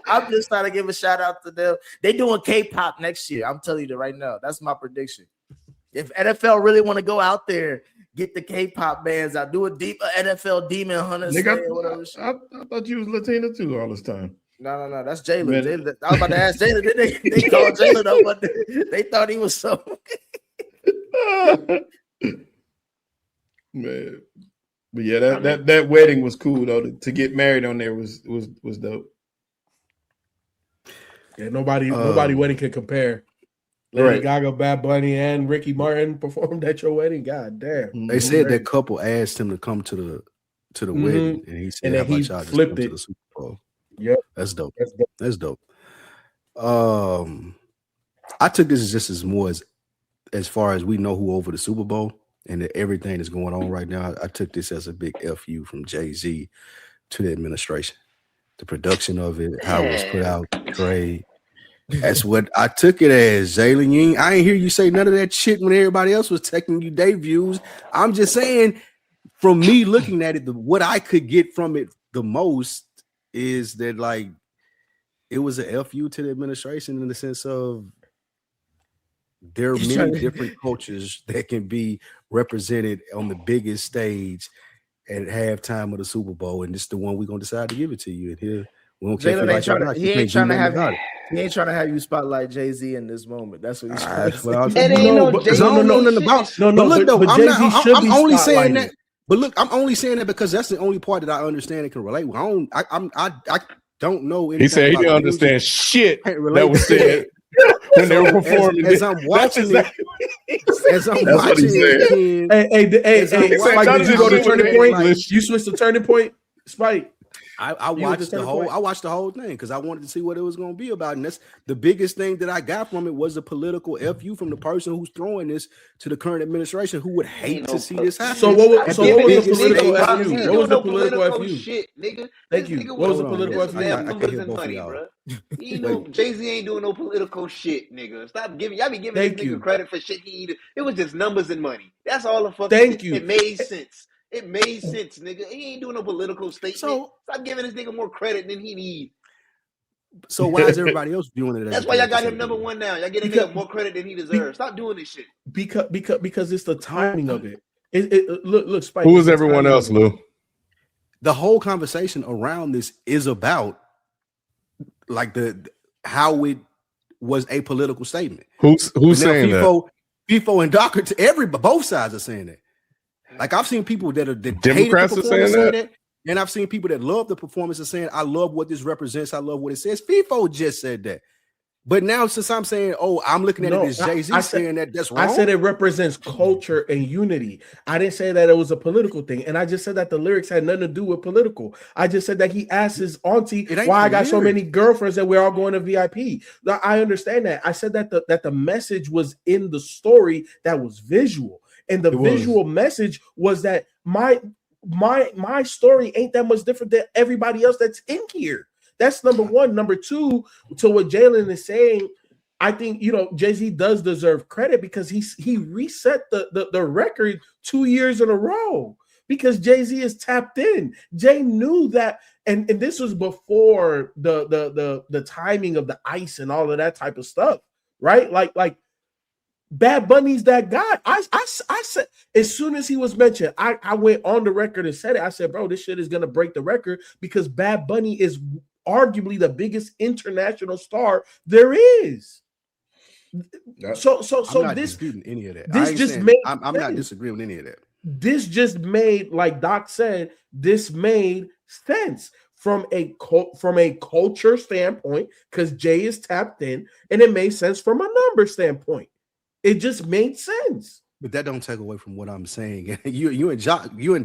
I'm just trying to give a shout out to them. They doing K-pop next year. I'm telling you that right now. That's my prediction. If NFL really want to go out there, get the K-pop bands out. Do a deep NFL Demon Hunters. I thought you was Latino too all this time. No, that's Jalen. I was about to ask Jalen. They called Jalen up, but they thought he was so. Man, but yeah, that wedding was cool though. To get married on there was dope. Yeah, nobody wedding can compare. Lady Gaga, Bad Bunny, and Ricky Martin performed at your wedding. God damn! They said that couple asked him to come to the wedding, and he said, "How about y'all flipped it to the Super Bowl?" Yep, that's dope. That's dope. I took this just as far as we know who over the Super Bowl and everything that's going on right now. I took this as a big FU from Jay-Z to the administration, the production of it, how it was put out, trade. That's what I took it as, Jalen. I ain't hear you say none of that shit when everybody else was taking you day views. I'm just saying, from me looking at it, what I could get from it the most is that, like, it was a FU to the administration in the sense of there are many different cultures that can be represented on the biggest stage at halftime of the Super Bowl, and this is the one we're gonna decide to give it to you. And here we don't care if you like it or not. He ain't trying to have you spotlight Jay-Z in this moment. That's what he's trying to say. It ain't no Jay-Z. I'm only saying that. But look, I'm only saying that because that's the only part that I understand and can relate with. I don't know. He said he didn't understand shit that was said when they were performing. As I'm watching it, hey, Spike, did you go to Turning Point? You switched to Turning Point, Spike. I watched the whole thing because I wanted to see what it was going to be about, and that's the biggest thing that I got from it was the political FU from the person who's throwing this to the current administration who would hate to see this happen. So what was the political FU? What was the political FU? Shit, nigga. Thank you. What was the political FU? I can hear both of y'all. Jay-Z ain't doing no political shit, nigga. Stop giving. Y'all be giving this nigga credit for shit he did. It was just numbers and money. That's all the fucking. Thank you. It made sense. It made sense, nigga. He ain't doing no political statement. So stop giving this nigga more credit than he need. So why is everybody else doing it? That's why y'all got him number one now. Y'all getting nigga more credit than he deserves. Stop doing this shit. Because it's the timing of it. Look, Spike. Who is everyone else, Lou? The whole conversation around this is about like how it was a political statement. Who's saying that? FIFO and Docker, both sides are saying that. Like I've seen people that Democrats are saying that, and I've seen people that love the performance are saying, "I love what this represents. I love what it says." FIFO just said that, but now since I'm saying, "Oh, I'm looking at it as Jay-Z saying that's wrong," I said it represents culture and unity. I didn't say that it was a political thing, and I just said that the lyrics had nothing to do with political. I just said that he asked his auntie why I got so many girlfriends and we're all going to VIP. Now, I understand that. I said that the message was in the story that was visual. And the visual message was that my story ain't that much different than everybody else that's in here. That's number one. Number two, to what Jalen is saying, I think Jay-Z does deserve credit because he reset the record 2 years in a row because Jay-Z is tapped in. Jay knew that, and this was before the timing of the ice and all of that type of stuff, right? Like. Bad Bunny's that guy. I said as soon as he was mentioned, I went on the record and said it. I said, bro, this shit is gonna break the record because Bad Bunny is arguably the biggest international star there is. So I'm not disputing any of that. I'm not disagreeing with any of that. This just made, like Doc said, this made sense from a culture standpoint because Jay is tapped in, and it made sense from a number standpoint. It just made sense. But that don't take away from what I'm saying. You and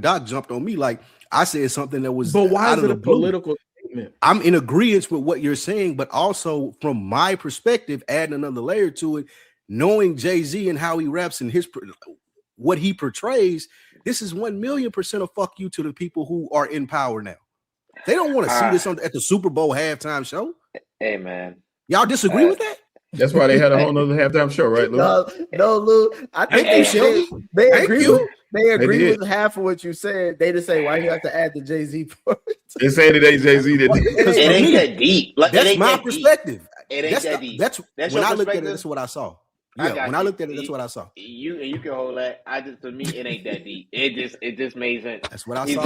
Doc jumped on me like I said something that was. But why is it a political statement? I'm in agreement with what you're saying, but also from my perspective, adding another layer to it, knowing Jay-Z and how he raps and what he portrays, this is 1,000,000% a fuck you to the people who are in power now. They don't want to see this at the Super Bowl halftime show. Hey man, y'all disagree with that? That's why they had a whole nother halftime show, right, Lou? No, Lou. I think they agree with half of what you said. They just say, why you have to add the Jay-Z part? They say that they Jay-Z did. It ain't that deep. That's my perspective. It ain't that deep. That's when I looked at it, that's what I saw. Yeah, when I looked at it, that's what I saw. You can hold that. To me, it ain't that deep. It just made sense. That's what I He's saw.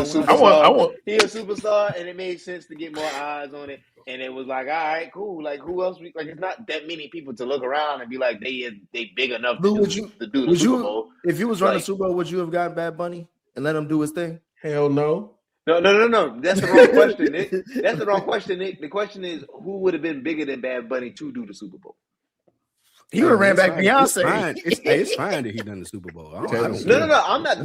He's a superstar, and it made sense to get more eyes on it. And it was like, all right, cool. Like, who else? It's not that many people to look around and be like, they big enough to do the Super Bowl. If you was running the Super Bowl, would you have gotten Bad Bunny and let him do his thing? Hell no. No. That's the wrong question, Nick. That's the wrong question, Nick. The question is, who would have been bigger than Bad Bunny to do the Super Bowl? He would have ran back Beyonce. It's fine that he done the Super Bowl. I don't No. I'm not.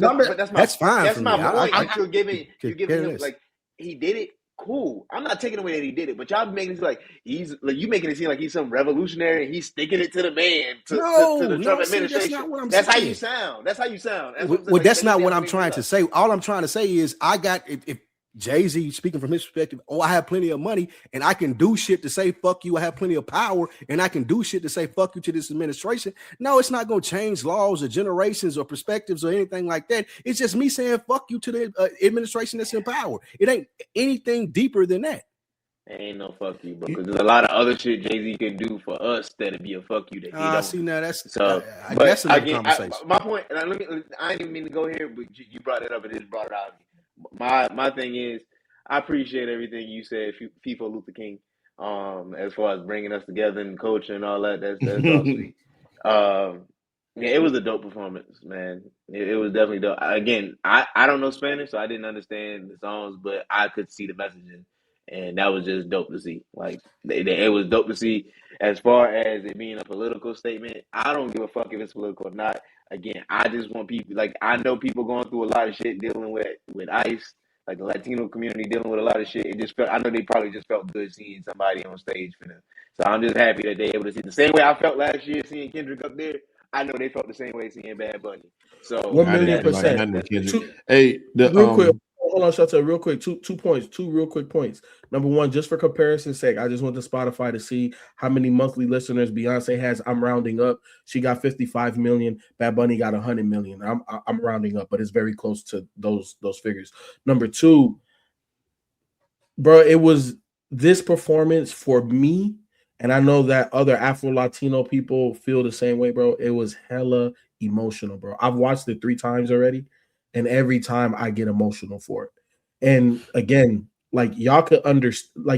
That's fine. That's my point. Like you're giving him like he did it. Cool. I'm not taking away that he did it, but y'all making it like you making it seem like he's some revolutionary and he's sticking it to the man to the Trump administration. That's not what I'm saying. saying. That's how you sound. That's not what I'm trying to say. All I'm trying to say is if Jay-Z, speaking from his perspective, I have plenty of money and I can do shit to say fuck you. I have plenty of power and I can do shit to say fuck you to this administration. No, it's not going to change laws or generations or perspectives or anything like that. It's just me saying fuck you to the administration that's in power. It ain't anything deeper than that. Ain't no fuck you, bro. Because there's a lot of other shit Jay-Z can do for us that'd be a fuck you that he don't. See now that's So, I guess but another again, conversation. my point, and I didn't even mean to go here, but you brought it up and just brought it out. My thing is, I appreciate everything you said, FIFO Luther King, as far as bringing us together and coaching and all that. That's all sweet. Yeah, it was a dope performance, man. It was definitely dope. Again, I don't know Spanish, so I didn't understand the songs, but I could see the messaging, and that was just dope to see. Like, it was dope to see. As far as it being a political statement, I don't give a fuck if it's political or not. Again, I just want people, like, I know people going through a lot of shit dealing with ICE, like the Latino community dealing with a lot of shit. It just felt, I know they probably just felt good seeing somebody on stage for them. So I'm just happy that they able to see the same way I felt last year seeing Kendrick up there. I know they felt the same way seeing Bad Bunny. So 1,000,000%. Hey, real quick, hold on, Shanta, real quick. Two points, two real quick points. Number one, just for comparison's sake, I just went to Spotify to see how many monthly listeners Beyonce has. I'm rounding up. She got 55 million. Bad Bunny got 100 million. I'm rounding up, but it's very close to those figures. Number two, bro, it was this performance for me, and I know that other Afro-Latino people feel the same way, bro. It was hella emotional, bro. I've watched it 3 times already, and every time I get emotional for it. And again, like y'all could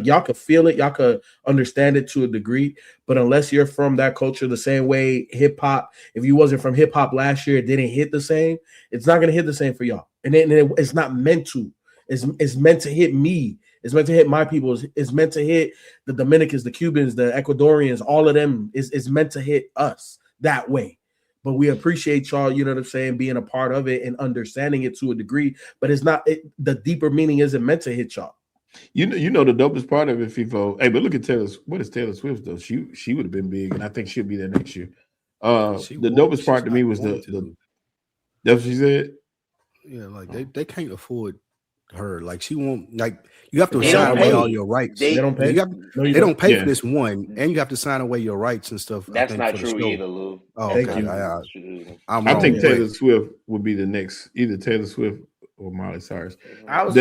y'all could feel it, y'all could understand it to a degree, but unless you're from that culture the same way hip hop, if you wasn't from hip hop last year, it didn't hit the same. It's not gonna hit the same for y'all, and it's not meant to. It's meant to hit me. It's meant to hit my people. It's meant to hit the Dominicans, the Cubans, the Ecuadorians, all of them. It's meant to hit us that way. But we appreciate y'all, you know what I'm saying, being a part of it and understanding it to a degree. But it's not the deeper meaning isn't meant to hit y'all. You know the dopest part of it, FIFO. Hey, but look at what is Taylor Swift though? She would have been big, and I think she'll be there next year. The dopest part to me was that's what she said. Yeah, like they can't afford her. Like she won't. Like you have to sign away all your rights. They don't pay. They don't pay for this one, and you have to sign away your rights and stuff. That's not true either, Lou. Oh, thank okay. you. I think Taylor Swift would be the next, either Taylor Swift or Miley Cyrus. I was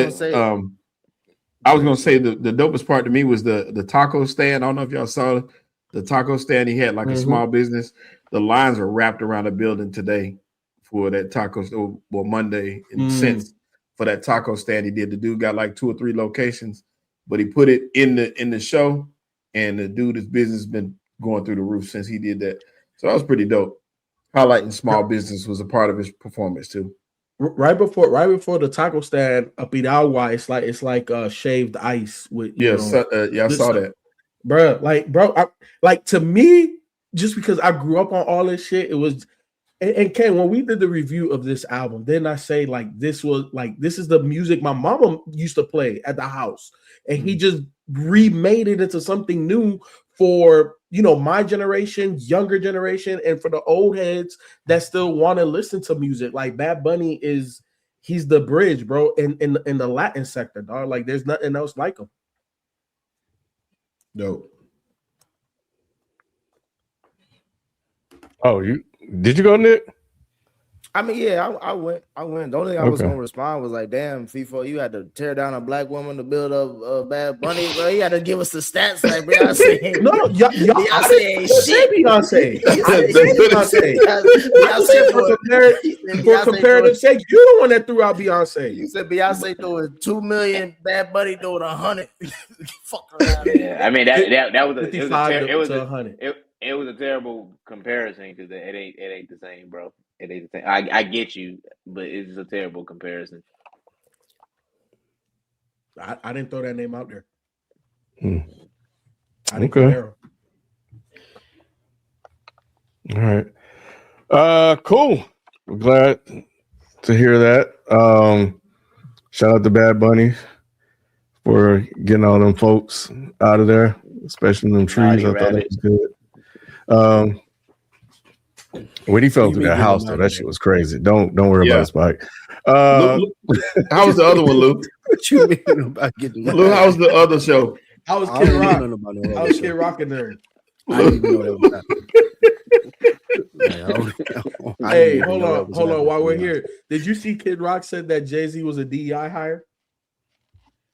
gonna say the dopest part to me was the taco stand. I don't know if y'all saw the taco stand. He had like a small business. The lines are wrapped around the building today for that taco, well, Monday and since for that taco stand he did. The dude got like 2 or 3 locations, but he put it in the show, and the dude, his business has been going through the roof since he did that. So that was pretty dope. Highlighting small business was a part of his performance too. Right before the taco stand up in Agua, it's like shaved ice with I saw that, bro. To me, just because I grew up on all this shit, it was. And Ken, when we did the review of this album, didn't I say this is the music my mama used to play at the house, and he just remade it into something new for my generation, younger generation, and for the old heads that still want to listen to music. Like Bad Bunny he's the bridge, bro, in the Latin sector, dog. Like there's nothing else like him. Dope. Oh, did you go, Nick? I mean, yeah, I went. The only thing I was gonna respond was like, "Damn, FIFO, you had to tear down a black woman to build up Bad Bunny, bro. You had to give us the stats like Beyonce." No, Beyonce ain't shit. Beyonce. For comparative sake, you're the one that threw out Beyonce. You said Beyonce doing 2 million, Bad Bunny doing 100. Fuck around. Yeah, I mean that was it was a terrible comparison because it ain't the same, bro. It ain't the same. I get you, but it's a terrible comparison. I didn't throw that name out there. I didn't compare him. All right. Cool. We're glad to hear that. Shout out to Bad Bunny for getting all them folks out of there, especially them trees. I thought that was good. When he fell through that house, though, that shit was crazy. Don't worry about it, Spike. How was the other one, Luke? What you mean about getting? Luke, how was the other show? I was Kid Rock. I was Kid Rock in there. I didn't even know that was happening. Hey, hold on. While we're here, did you see Kid Rock said that Jay-Z was a DEI hire?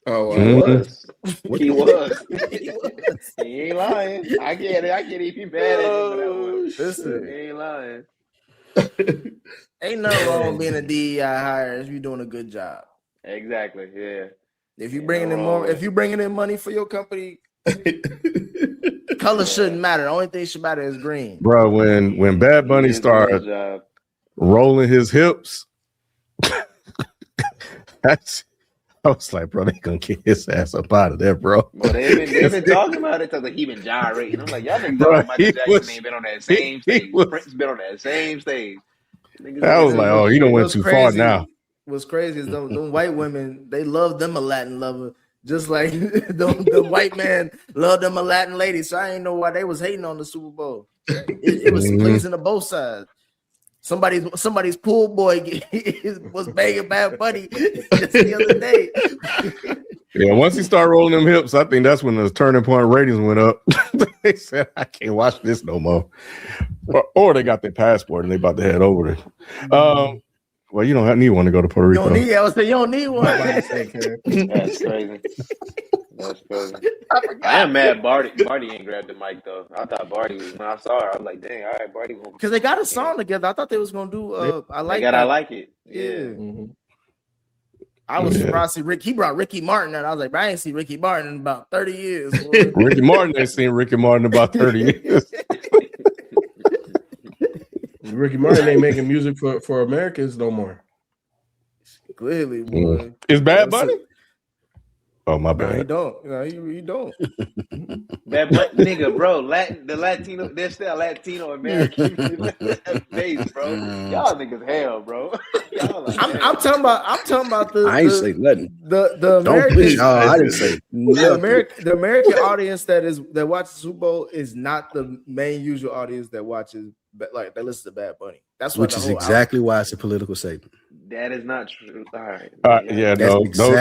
Oh, He was. What He the- was. He was. He ain't lying. I can't even be mad at him for that one. Listen, He ain't lying. ain't nothing wrong with being a DEI hire if you're doing a good job. Exactly. Yeah. If you Ain't bringing no in wrong more, with if it. you bringing in money for your company, color shouldn't matter. The only thing should matter is green. Bro, when Bad Bunny He is doing his started job. rolling his hips, I was like, bro, they gonna get his ass up out of there, bro. Well, they've been talking about it because he been gyrating. I'm like, y'all niggas Bro, like Michael he Jackson was- ain't been on that same he stage. was- Prince been on that same stage. Niggas I was ain't like, doing oh, you shit. done went What's too far crazy- now. What's crazy is them white women, they love them a Latin lover, just like the white man loved them a Latin lady. So I ain't know why they was hating on the Super Bowl. It was Mhm. pleasing to both sides. Somebody's pool boy was banging Bad Bunny just the other day. Yeah, once he started rolling them hips, I think that's when the turning point ratings went up. They said, I can't watch this no more. Or they got their passport and they about to head over there. Well, you don't need one to go to Puerto You Rico. don't need. I was saying you don't need one. That's crazy. That's crazy. I am mad Barty ain't grabbed the mic though. I thought Barty was, when I saw her, I was like, dang, all right, Barty. Because they got a song together. I thought they was gonna do. I like that. I like it. Yeah. Mhm. I was Yeah. surprised to see Rick. He brought Ricky Martin, and I was like, I ain't seen Ricky Martin in about 30 years. boy. Ricky Martin ain't seen Ricky Martin about 30 years. Ricky Martin ain't making music for Americans no more. Clearly, boy. Is Bad Listen, Bunny? Oh, my No, he bad. don't. No, he don't. That nigga, bro, the Latino, there's still Latino American base, bro. Y'all niggas hell, bro. Y'all like I'm talking about the. I ain't the, say nothing. the Don't American. push. I didn't say The nothing. American audience that watches Super Bowl is not the main usual audience that watches like that listens to Bad Bunny. That's what Which the is whole exactly why it's a political statement. that is not true. All right. Yeah, That's no, exactly